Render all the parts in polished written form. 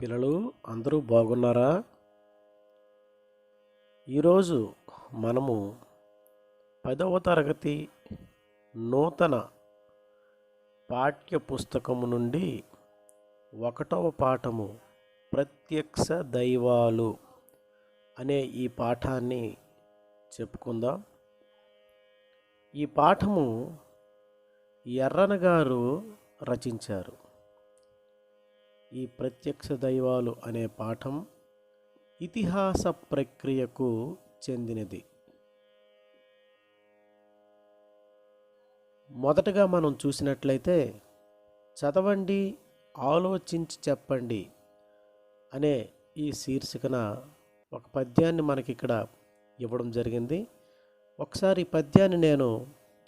పిల్లలు అందరూ బాగున్నారా? ఈరోజు మనము 10వ తరగతి నూతన పాఠ్య పుస్తకము నుండి 1వ పాఠము ప్రత్యక్ష దైవాలు అనే ఈ పాఠాన్ని చెప్పుకుందాం. ఈ పాఠము ఎర్రన గారు రచించారు. ఈ ప్రత్యక్ష దైవాలు అనే పాఠం ఇతిహాస ప్రక్రియకు చెందినది. మొదటగా మనం చూసినట్లయితే చదవండి, ఆలోచించి చెప్పండి అనే ఈ శీర్షికన ఒక పద్యాన్ని మనకి ఇక్కడ ఇవ్వడం జరిగింది. ఒకసారి ఈ పద్యాన్ని నేను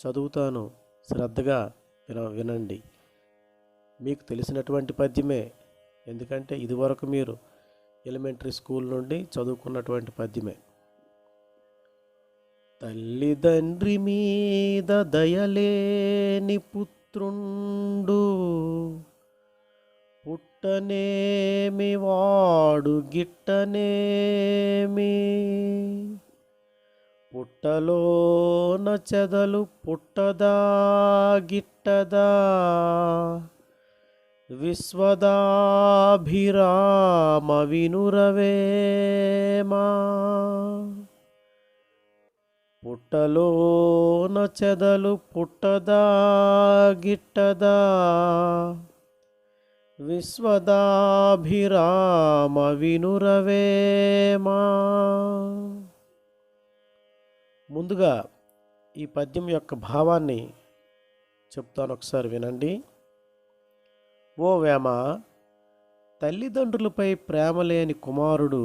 చదువుతాను, శ్రద్ధగా వినండి. మీకు తెలిసినటువంటి పద్యమే, ఎందుకంటే ఇదివరకు మీరు ఎలిమెంటరీ స్కూల్ నుండి చదువుకున్నటువంటి పద్యమే. తల్లిదండ్రి మీద దయలేని పుత్రుండు, పుట్టనేమి వాడు గిట్టనేమి, పుట్టలోన చెదలు పుట్టదా గిట్టదా, విశ్వదాభిరామ వినురవేమా, పుట్టలోన చెదలు పుట్టదా గిట్టదా, విశ్వదాభిరామ వినురవేమా. ముందుగా ఈ పద్యం యొక్క భావాన్ని చెప్తాను, ఒకసారి వినండి. ఓ వేమ, తల్లిదండ్రులపై ప్రేమ లేని కుమారుడు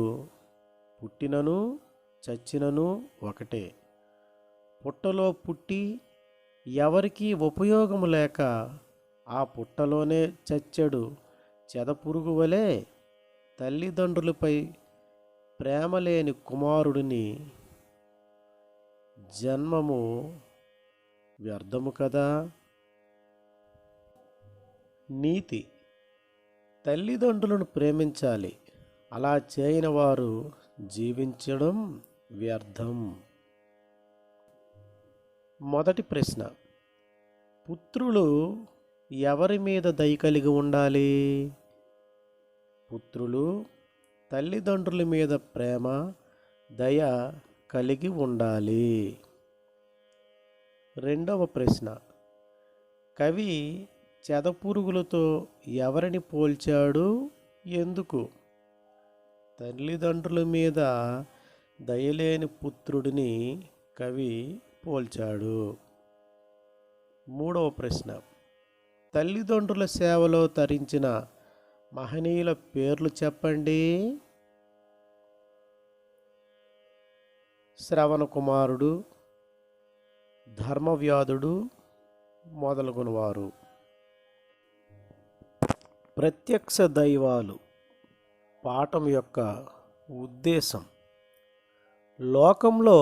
పుట్టినను చచ్చినను ఒకటే. పుట్టలో పుట్టి ఎవరికీ ఉపయోగము లేక ఆ పుట్టలోనే చచ్చెడు చెదపురుగు వలె తల్లిదండ్రులపై ప్రేమ లేని కుమారుడిని జన్మము వ్యర్థము కదా. నీతి: తల్లిదండ్రులను ప్రేమించాలి, అలా చేయని వారు జీవించడం వ్యర్థం. మొదటి ప్రశ్న: పుత్రులు ఎవరి మీద దయ కలిగి ఉండాలి? పుత్రులు తల్లిదండ్రుల మీద ప్రేమ, దయ కలిగి ఉండాలి. రెండవ ప్రశ్న: కవి చెదపురుగులతో ఎవరిని పోల్చాడు, ఎందుకు? తల్లిదండ్రుల మీద దయలేని పుత్రుడిని కవి పోల్చాడు. మూడవ ప్రశ్న: తల్లిదండ్రుల సేవలో తరించిన మహనీయుల పేర్లు చెప్పండి. శ్రవణ కుమారుడు, ధర్మవ్యాధుడు మొదలగునవారు. ప్రత్యక్ష దైవాలు పాఠం యొక్క ఉద్దేశం: లోకంలో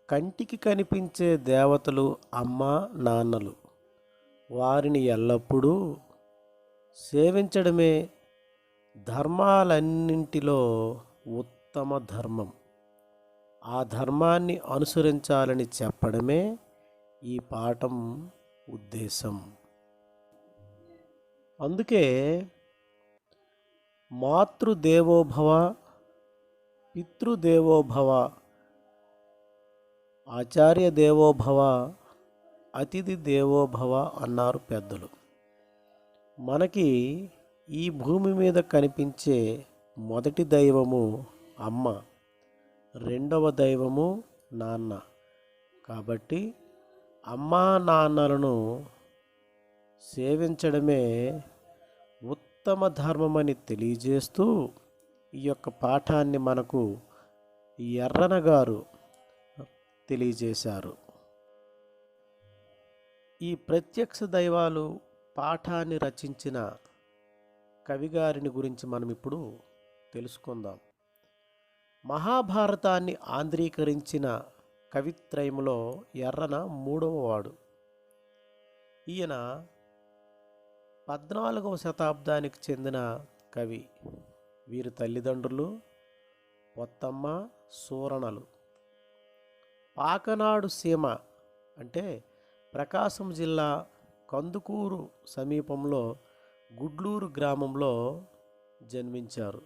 కంటికి కనిపించే దేవతలు అమ్మ నాన్నలు. వారిని ఎల్లప్పుడూ సేవించడమే ధర్మాలన్నింటిలో ఉత్తమ ధర్మం. ఆ ధర్మాన్ని అనుసరించాలని చెప్పడమే ఈ పాఠం ఉద్దేశం. అందుకే మాతృదేవోభవ, పితృదేవోభవ, ఆచార్య దేవోభవ, అతిథి దేవోభవ అన్నారు పెద్దలు. మనకి ఈ భూమి మీద కనిపించే మొదటి దైవము అమ్మ, రెండవ దైవము నాన్న. కాబట్టి అమ్మా నాన్నలను సేవించడమే ఉత్తమ ధర్మమని తెలియజేస్తూ ఈ యొక్క పాఠాన్ని మనకు ఎర్రన గారు తెలియజేశారు. ఈ ప్రత్యక్ష దైవాలు పాఠాన్ని రచించిన కవిగారిని గురించి మనం ఇప్పుడు తెలుసుకుందాం. మహాభారతాన్ని ఆంధ్రీకరించిన కవిత్రయములో ఎర్రన మూడవ వాడు. ఈయన 14వ శతాబ్దానికి చెందిన కవి. వీరి తల్లిదండ్రులు పొత్తమ్మ, సూరణలు. పాకనాడు సీమ అంటే ప్రకాశం జిల్లా కందుకూరు సమీపంలో గుడ్లూరు గ్రామంలో జన్మించారు.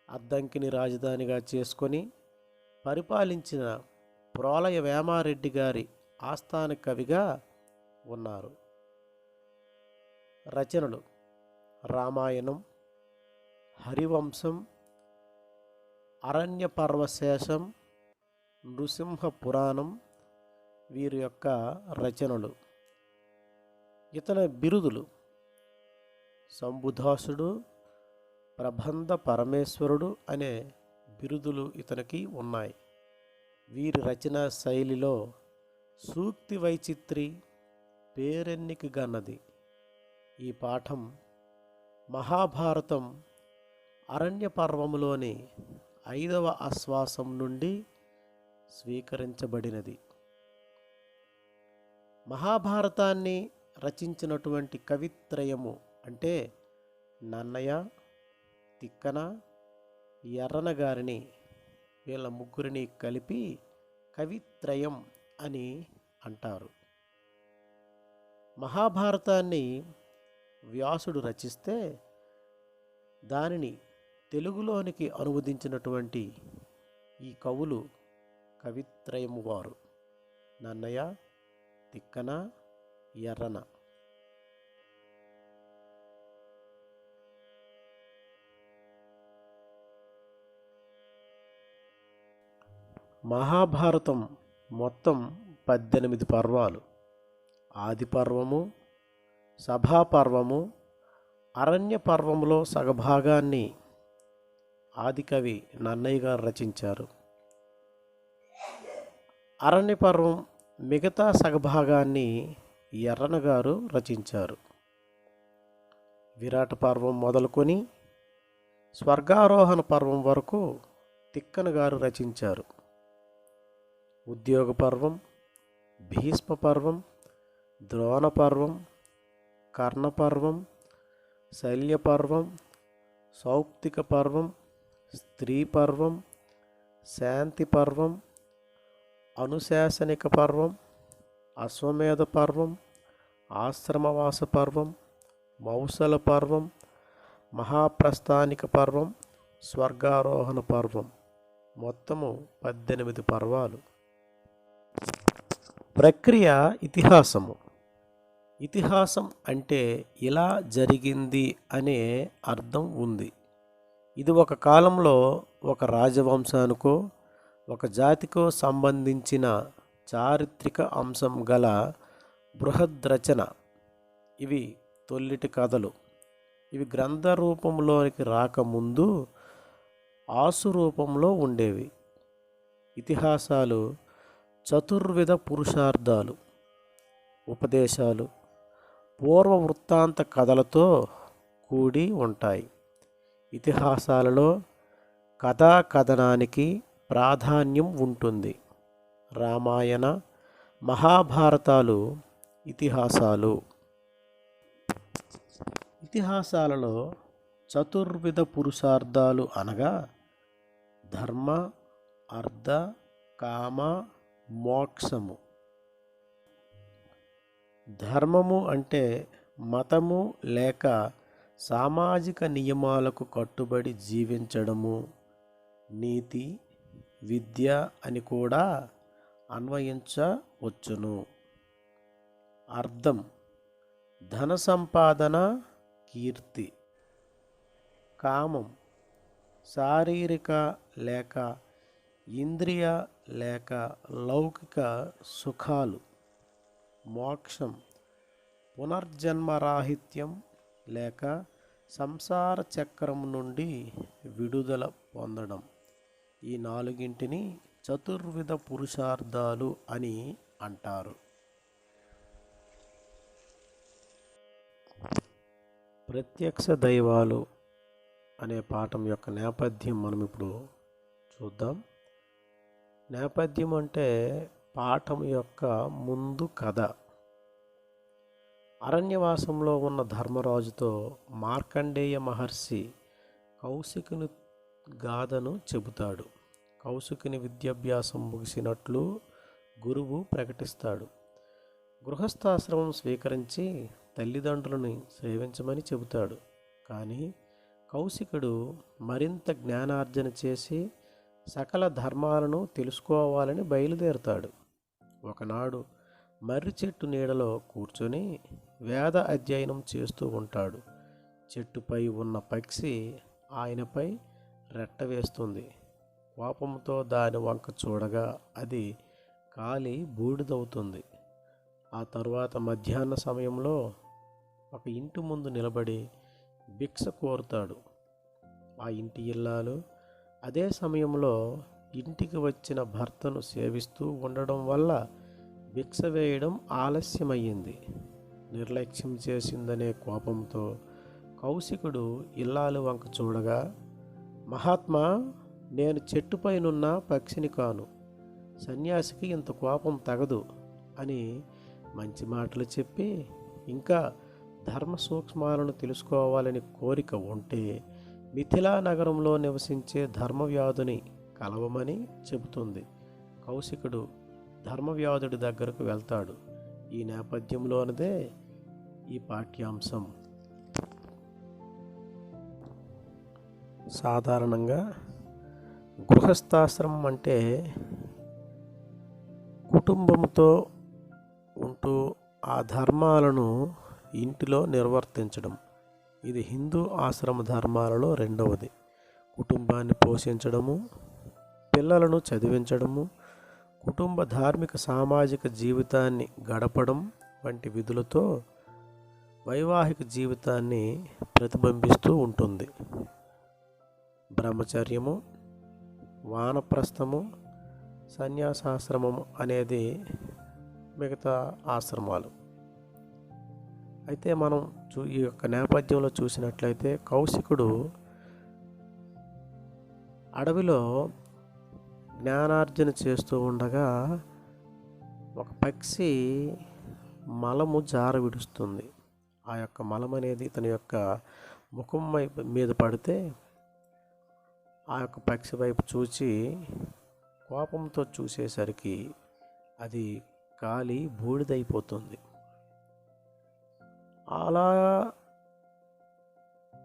అద్దంకిని రాజధానిగా చేసుకొని పరిపాలించిన ప్రోలయ వేమారెడ్డి గారి ఆస్థాన కవిగా ఉన్నారు. రచనలు: రామాయణం, హరివంశం, అరణ్యపర్వశేషం, నృసింహ పురాణం వీరి యొక్క రచనలు. ఇతని బిరుదులు: శంభుదాసుడు, ప్రబంధ పరమేశ్వరుడు అనే బిరుదులు ఇతనికి ఉన్నాయి. వీరి రచనా శైలిలో సూక్తి వైచిత్రి పేరెన్నిక గన్నది. ఈ పాఠం మహాభారతం అరణ్య పర్వములోని 5వ ఆశ్వాసం నుండి స్వీకరించబడినది. మహాభారతాన్ని రచించినటువంటి కవిత్రయము అంటే నన్నయ, తిక్కన, ఎర్రన గారిని, వీళ్ళ ముగ్గురిని కలిపి కవిత్రయం అని అంటారు. మహాభారతాన్ని వ్యాసుడు రచిస్తే దానిని తెలుగులోనికి అనువదించినటువంటి ఈ కవులు కవిత్రయము వారు నన్నయ, తిక్కన, ఎర్రన. మహాభారతం మొత్తం 18 పర్వాలు. ఆది పర్వము, సభాపర్వము, అరణ్య పర్వములో సగభాగాన్ని ఆదికవి నన్నయ్య గారు రచించారు. అరణ్య పర్వం మిగతా సగభాగాన్ని ఎర్రన గారు రచించారు. విరాట పర్వం మొదలుకొని స్వర్గారోహణ పర్వం వరకు తిక్కన గారు రచించారు. ఉద్యోగ పర్వం, భీష్మ పర్వం, ద్రోణ పర్వం, కర్ణ పర్వం, శల్య పర్వం, సౌప్తిక పర్వం, స్త్రీ పర్వం, శాంతి పర్వం, అనుశాసనిక పర్వం, అశ్వమేధ పర్వం, ఆశ్రమవాస పర్వం, మౌసల పర్వం, మహాప్రస్థానిక పర్వం, స్వర్గారోహణ పర్వం. మొత్తము 18 పర్వాలు. ప్రక్రియ ఇతిహాసము. ఇతిహాసం అంటే ఇలా జరిగింది అనే అర్థం ఉంది. ఇది ఒక కాలంలో ఒక రాజవంశానికో ఒక జాతికో సంబంధించిన చారిత్రక అంశం గల బృహద్రచన. ఇవి తొల్లిటి కథలు. ఇవి గ్రంథ రూపంలోనికి రాకముందు ఆసు రూపంలో ఉండేవి. ఇతిహాసాలు చతుర్విధ పురుషార్థాలు, ఉపదేశాలు, పూర్వ వృత్తాంత కథలతో కూడి ఉంటాయి. ఇతిహాసాలలో కథా కథనానికి ప్రాధాన్యం ఉంటుంది. రామాయణ, మహాభారతాలు ఇతిహాసాలు. ఇతిహాసాలలో చతుర్విధ పురుషార్థాలు అనగా ధర్మ, అర్థ, కామ, మోక్షము. ధర్మము అంటే మతము లేక సామాజిక నియమాలకు కట్టుబడి జీవించడము. నీతి, విద్య అని కూడా అన్వయించవచ్చును. అర్థం ధన సంపాదన, కీర్తి. కామం శారీరక లేక ఇంద్రియ లేక లౌకిక సుఖాలు. మోక్షం పునర్జన్మరాహిత్యం లేక సంసార చక్రం నుండి విడుదల పొందడం. ఈ నాలుగింటిని చతుర్విధ పురుషార్థాలు అని అంటారు. ప్రత్యక్ష దైవాలు అనే పాఠం యొక్క నేపథ్యం మనం ఇప్పుడు చూద్దాం. నేపథ్యం అంటే పాఠం యొక్క ముందు కథ. అరణ్యవాసంలో ఉన్న ధర్మరాజుతో మార్కండేయ మహర్షి కౌశికుని గాథను చెబుతాడు. కౌశికుని విద్యాభ్యాసం ముగిసినట్లు గురువు ప్రకటిస్తాడు. గృహస్థాశ్రమం స్వీకరించి తల్లిదండ్రులని సేవించమని చెబుతాడు. కానీ కౌశికుడు మరింత జ్ఞానార్జన చేసి సకల ధర్మాలను తెలుసుకోవాలని బయలుదేరుతాడు. ఒకనాడు మర్రి చెట్టు నీడలో కూర్చొని వేద అధ్యయనం చేస్తూ ఉంటాడు. చెట్టుపై ఉన్న పక్షి ఆయనపై రెట్ట వేస్తుంది. కోపంతో దాని వంక చూడగా అది కాలి బూడిదవుతుంది. ఆ తరువాత మధ్యాహ్న సమయంలో ఒక ఇంటి ముందు నిలబడి భిక్ష కోరుతాడు. ఆ ఇంటి ఇల్లాలు అదే సమయంలో ఇంటికి వచ్చిన భర్తను సేవిస్తూ ఉండడం వల్ల భిక్ష వేయడం ఆలస్యమయ్యింది. నిర్లక్ష్యం చేసిందనే కోపంతో కౌశికుడు ఇల్లాలు వంక చూడగా, మహాత్మా, నేను చెట్టుపైనున్న పక్షిని కాను, సన్యాసికి ఇంత కోపం తగదు అని మంచి మాటలు చెప్పి, ఇంకా ధర్మ సూక్ష్మాలను తెలుసుకోవాలని కోరిక ఉంటే మిథిలా నగరంలో నివసించే ధర్మవ్యాధుని కలవమని చెబుతుంది. కౌశికుడు ధర్మవ్యాధుడి దగ్గరకు వెళ్తాడు. ఈ నేపథ్యంలోనిదే ఈ పాఠ్యాంశం. సాధారణంగా గృహస్థాశ్రమం అంటే కుటుంబంతో ఉంటూ ఆ ధర్మాలను ఇంటిలో నిర్వర్తించడం. ఇది హిందూ ఆశ్రమ ధర్మాలలో రెండవది. కుటుంబాన్ని పోషించడము, పిల్లలను చదివించడము, కుటుంబ ధార్మిక సామాజిక జీవితాన్ని గడపడం వంటి విధులతో వైవాహిక జీవితాన్ని ప్రతిబింబిస్తూ ఉంటుంది. బ్రహ్మచర్యము, వానప్రస్థము, సన్యాసాశ్రమము అనేది మిగతా ఆశ్రమాలు. అయితే మనం ఈ యొక్క నేపథ్యంలో చూసినట్లయితే కౌశికుడు అడవిలో జ్ఞానార్జన చేస్తూ ఉండగా ఒక పక్షి మలము జార విడుస్తుంది. ఆ యొక్క మలం అనేది ఇతని యొక్క ముఖం మీద పడితే ఆ యొక్క పక్షి వైపు చూచి కోపంతో చూసేసరికి అది కాలి బూడిదైపోతుంది. అలా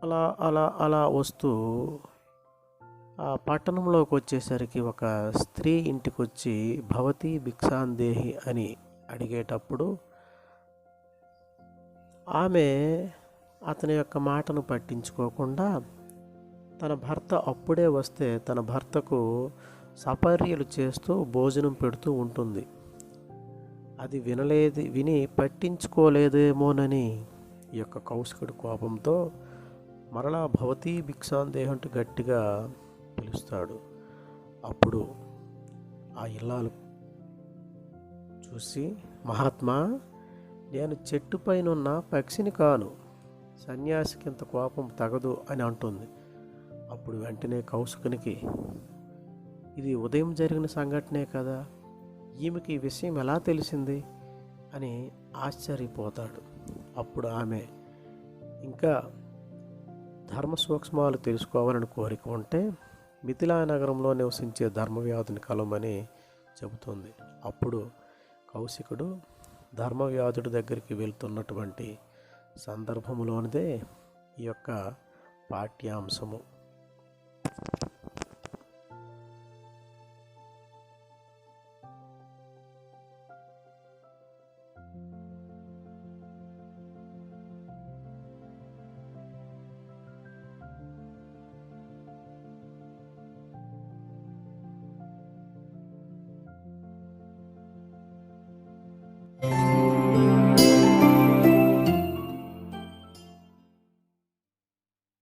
అలా అలా అలా వస్తూ ఆ పట్టణంలోకి వచ్చేసరికి ఒక స్త్రీ ఇంటికి వచ్చి భవతి భిక్షాందేహి అని అడిగేటప్పుడు ఆమె అతని యొక్క మాటను పట్టించుకోకుండా తన భర్త అప్పుడే వస్తే తన భర్తకు సపర్యలు చేస్తూ భోజనం పెడుతూ ఉంటుంది. అది విని పట్టించుకోలేదేమోనని ఈ యొక్క కౌశికుడి కోపంతో మరలా భవతి భిక్షాందేహి అంటూ గట్టిగా పిలుస్తాడు. అప్పుడు ఆ ఇల్లాలు చూసి, మహాత్మా, నేను చెట్టు పైన ఉన్న పక్షిని కాను, సన్యాసికి ఇంత కోపం తగదు అని అంటుంది. అప్పుడు వెంటనే కౌశికునికి ఇది ఉదయం జరిగిన సంఘటనే కదా, ఈమెకి ఈ విషయం ఎలా తెలిసింది అని ఆశ్చర్యపోతాడు. అప్పుడు ఆమె ఇంకా ధర్మ సూక్ష్మాలు తెలుసుకోవాలని కోరిక ఉంటే మిథిలా నగరంలో నివసించే ధర్మవ్యాధుని కలవమని చెబుతుంది. అప్పుడు కౌశికుడు ధర్మవ్యాధుడి దగ్గరికి వెళ్తున్నటువంటి సందర్భంలోనిదే ఈ యొక్క పాఠ్యాంశము.